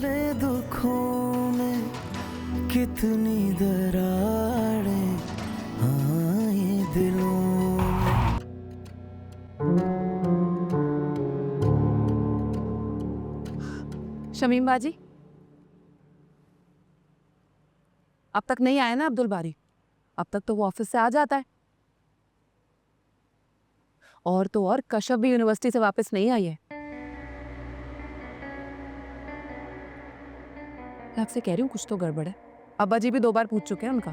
भले दुखों में कितनी दरारें आए दिलों में। शमीम बाजी, अब तक नहीं आया ना अब्दुल बारी? अब तक तो वो ऑफिस से आ जाता है। और तो और कश्यप भी यूनिवर्सिटी से वापस नहीं आई है। मैं आपसे कह रही हूँ कुछ तो गड़बड़ है। अब्बा जी भी 2 बार पूछ चुके हैं उनका।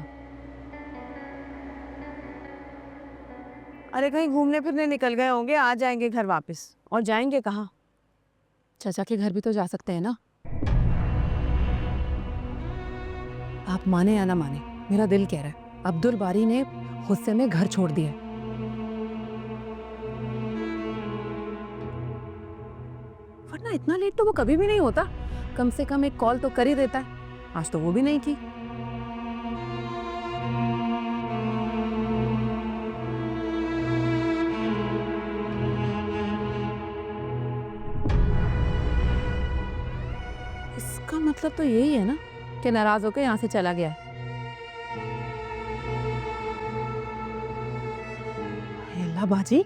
अरे कहीं घूमने फिरने निकल गए होंगे, आ जाएंगे घर वापस। और जाएंगे कहाँ? चाचा के घर भी तो जा सकते हैं ना। आप माने या ना माने, मेरा दिल कह रहा है अब्दुल बारी ने गुस्से में घर छोड़ दिया। वरना इतना लेट तो वो कभी भी नहीं होता। कम से कम एक कॉल तो कर ही देता है। आज तो वो भी नहीं की। इसका मतलब तो यही है ना कि नाराज होकर यहाँ से चला गया है। अल्लाह बाजी,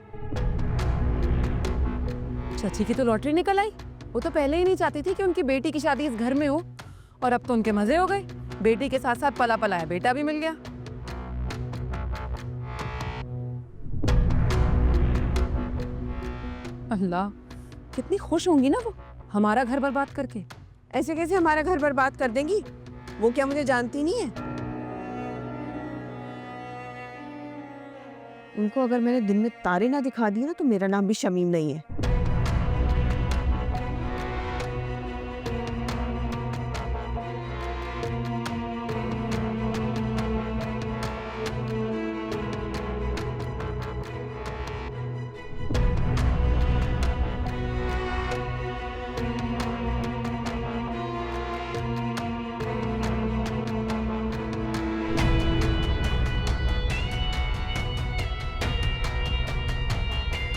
चाची की तो लॉटरी निकल आई। वो तो पहले ही नहीं चाहती थी कि उनकी बेटी की शादी इस घर में हो, और अब तो उनके मजे हो गए। बेटी के साथ साथ पला पलाया बेटा भी मिल गया। अल्लाह, कितनी खुश होंगी ना वो हमारा घर बर्बाद करके। ऐसे कैसे हमारा घर बर्बाद कर देंगी? वो क्या मुझे जानती नहीं है? उनको अगर मैंने दिन में तारे ना दिखा दिए ना तो मेरा नाम भी शमीम नहीं है।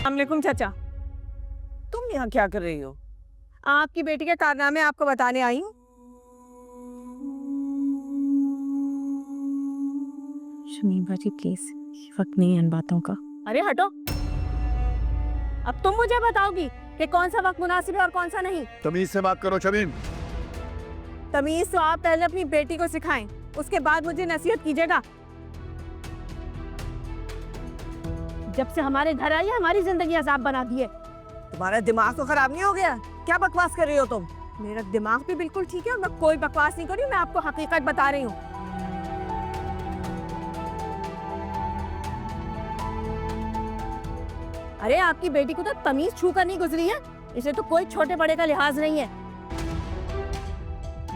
अस्सलामुअलैकुम चाचा। तुम यहाँ क्या कर रही हो? आपकी बेटी के कारनामे आपको बताने आई हूँ। शमीम बाजी प्लीज, ये वक्त नहीं है इन बातों का। अरे हटो, अब तुम मुझे बताओगी कि कौन सा वक्त मुनासिब है और कौन सा नहीं। तमीज से बात करो शमीम। तमीज तो आप पहले अपनी बेटी को सिखाएं, उसके बाद मुझे नसीहत कीजिएगा। जब से हमारे घर आई है हमारी जिंदगी अजाब बना दी है। तुम्हारा दिमाग तो खराब नहीं हो गया? क्या बकवास कर रही हो तुम? मेरा दिमाग भी बिल्कुल ठीक है और मैं कोई बकवास नहीं कर रही हूँ, मैं आपको हकीकत बता रही हूँ। अरे आपकी बेटी को तो तमीज छू कर नहीं गुजरी है, इसे तो कोई छोटे बड़े का लिहाज नहीं है।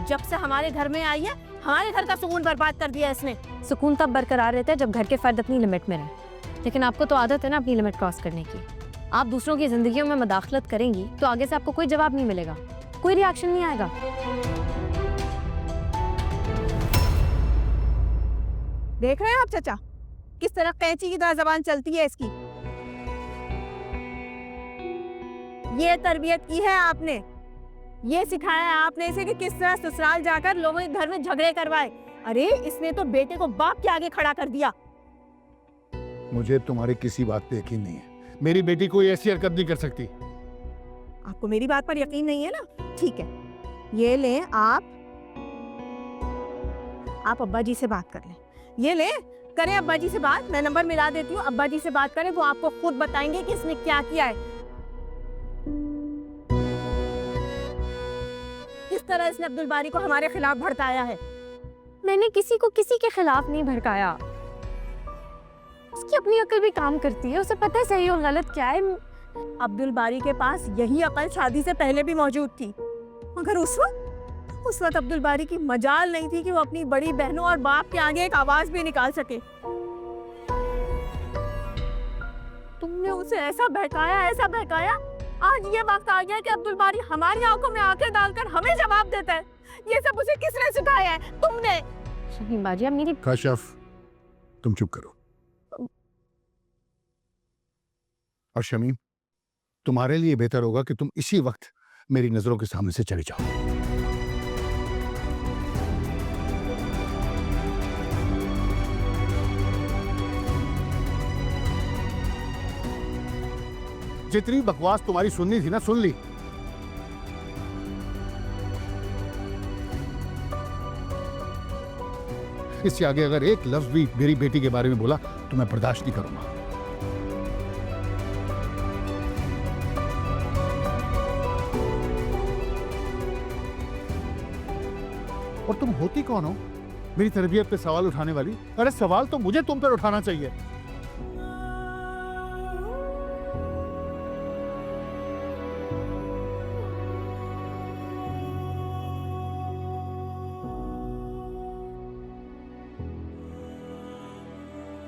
जब से हमारे घर में आई है हमारे घर का सुकून बर्बाद कर दिया इसने। सुकून तब बरकरार रहता है जब घर के फर्द अपनी लिमिट में रहें, लेकिन आपको तो आदत है ना अपनी लिमिट क्रॉस करने की। आप दूसरों की जिंदगियों में मदाखलत करेंगी तो आगे से आपको कोई जवाब नहीं मिलेगा, कोई रिएक्शन नहीं आएगा। देख रहे हैं आप चाचा किस तरह कैंची की तरह जबान चलती है इसकी। ये तरबियत की है आपने, ये सिखाया है आपने इसे कि किस तरह ससुराल जाकर लोगों के घर में झगड़े करवाए। अरे इसने तो बेटे को बाप के आगे खड़ा कर दिया। मुझे तुम्हारी किसी बात पे यकीन नहीं है। मेरी बेटी कोई ऐसी हरकत नहीं कर सकती। आपको मेरी बात पर यकीन नहीं है ना? ठीक है, ये ले आप अब्बा जी से बात कर लें। ये ले करें अब्बा जी से बात, मैं नंबर मिला देती हूँ। अब्बा जी से बात करें, वो आपको खुद बताएंगे कि इसने क्या किया है, किस तरह इसने अब्दुल बारी को हमारे खिलाफ भड़काया है। मैंने किसी को किसी के खिलाफ नहीं भड़काया। उसकी अपनी अकल भी काम करती है, उसे पता है सही और गलत क्या है। अब्दुल बारी के पास यही अकल शादी से पहले भी मौजूद थी, मगर उस वक्त अब्दुल बारी की मजाल नहीं थी कि वो अपनी बड़ी बहनों और बाप के आगे एक आवाज भी निकाल सके। तुमने उसे ऐसा बहकाया, आज ये वक्त आ गया कि अब्दुल बारी हमारी आंखों में आंखें डालकर हमें जवाब देता है। ये सब उसे किसने सिखाया है? तुमने। शमीम बाजी आप मेरी कश्यप, तुम चुप करो। और शमीम, तुम्हारे लिए बेहतर होगा कि तुम इसी वक्त मेरी नजरों के सामने से चले जाओ। जितनी बकवास तुम्हारी सुननी थी ना, सुन ली। इससे आगे अगर एक लफ्ज भी मेरी बेटी के बारे में बोला तो मैं बर्दाश्त नहीं करूंगा। और तुम होती कौन हो मेरी तरबियत पे सवाल उठाने वाली? अरे सवाल तो मुझे तुम पर उठाना चाहिए।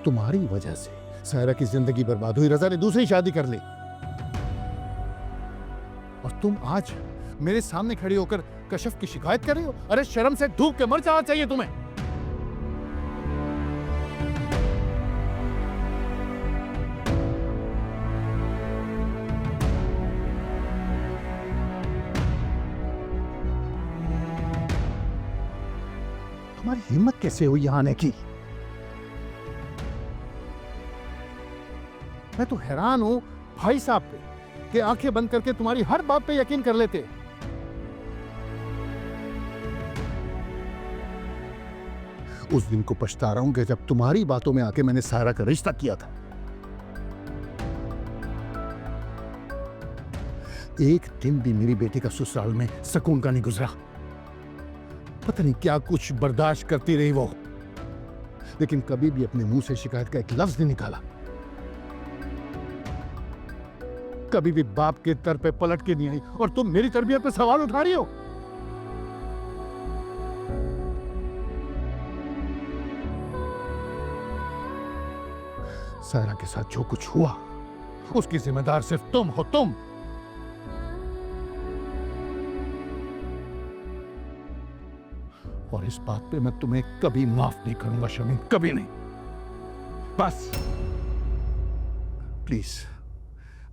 तुम्हारी वजह से सायरा की जिंदगी बर्बाद हुई, रजा ने दूसरी शादी कर ली, और तुम आज मेरे सामने खड़ी होकर कशफ की शिकायत कर रही हो? अरे शर्म से धूप के मर जाना चाहिए तुम्हें। तुम्हारी हिम्मत कैसे हुई यहां आने की? मैं तो हैरान हूं भाई साहब पे कि आंखें बंद करके तुम्हारी हर बात पे यकीन कर लेते। उस दिन को पछता रहा हूं कि जब तुम्हारी बातों में आके मैंने सायरा का रिश्ता किया था। एक दिन भी मेरी बेटी का ससुराल में सुकून का नहीं गुजरा। पता नहीं क्या कुछ बर्दाश्त करती रही वो, लेकिन कभी भी अपने मुंह से शिकायत का एक लफ्ज नहीं निकाला। कभी भी बाप के दर पे पलट के नहीं आई, और तुम मेरी तरबियत पे सवाल उठा रही हो। सायरा के साथ जो कुछ हुआ उसकी जिम्मेदार सिर्फ तुम हो, तुम। और इस बात पे मैं तुम्हें कभी माफ नहीं करूंगा शमीम, कभी नहीं। बस प्लीज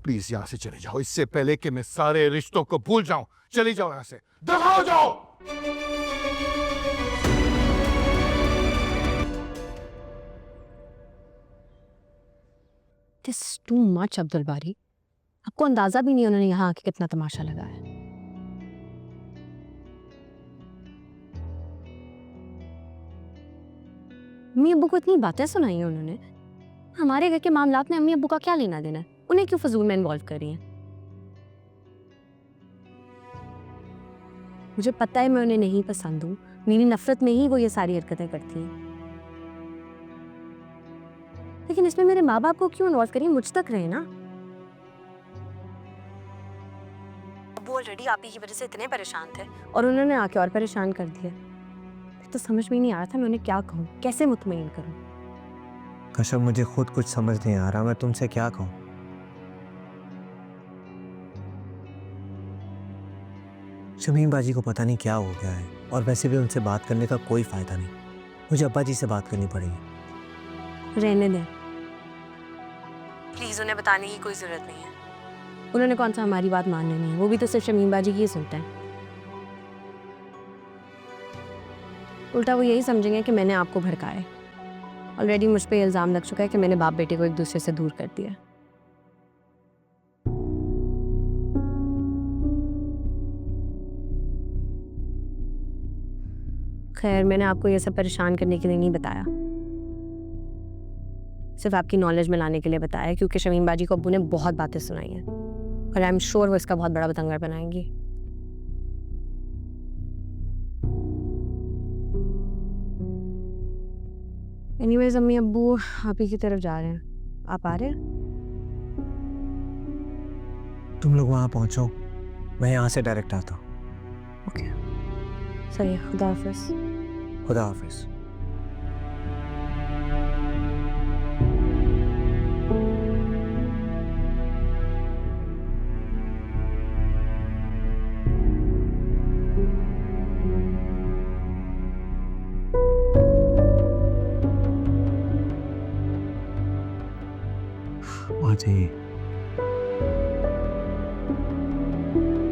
प्लीज यहां से चले जाओ, इससे पहले कि मैं सारे रिश्तों को भूल जाऊं। चली जाओ यहां से, दफा हो जाओ। दिस टू मच अब्दुल बारी। आपको अंदाजा भी नहीं उन्होंने यहाँ आके कितना तमाशा लगाया है। अम्मी अब्बू को इतनी बातें सुनाई हैं उन्होंने। हमारे घर के मामलात में अम्मी अब्बू का क्या लेना देना है? उन्हें क्यों फजूल में इन्वॉल्व कर रही हैं? मुझे पता है मैं उन्हें नहीं पसंद हूँ, मेरी नफरत में ही वो ये सारी हरकतें करती हैं, लेकिन इसमें मेरे माँ बाप को क्यों इन्वॉल्व करिए? मुझ तक रहे ना। वो ऑलरेडी आप ही की वजह से इतने परेशान थे और उन्होंने आके और परेशान कर दिया। तो समझ में नहीं आ रहा था मैं उन्हें क्या कहूँ, कैसे मुतमईन करूँ। कशफ, मुझे खुद कुछ समझ नहीं आ रहा, मैं तुमसे क्या कहूँ। शमीम बाजी को पता नहीं क्या हो गया है, और वैसे भी उनसे बात करने का कोई फायदा नहीं। मुझे अब्बा जी से बात करनी पड़ेगी। रहने दें प्लीज, उन्हें बताने की कोई जरूरत नहीं है। उन्होंने कौन सा हमारी बात मान लेनी है, वो भी तो सिर्फ शमीम बाजी की ही सुनते हैं। उल्टा वो यही समझेंगे कि मैंने आपको भड़काया है। ऑलरेडी मुझ पे इल्जाम लग चुका है कि मैंने बाप बेटे को एक दूसरे से दूर कर दिया। खैर, मैंने आपको ये सब परेशान करने के लिए नहीं बताया, सिर्फ आपकी नॉलेज में लाने के लिए बताया, क्योंकि शमीम बाजी को अब्बू ने बहुत बातें सुनाई हैं और आई एम श्योर वो इसका बहुत बड़ा बतंगड़ बनाएंगी। एनीवेज अम्मी अब्बू आप ही की तरफ जा रहे हैं, आप आ रहे हैं? तुम लोग वहाँ पहुँचो, मैं यहाँ से डायरेक्ट आता हूँ। ओके सही, खुदा हाफिज। खुदा हाफिज। वहाँ चाहिए।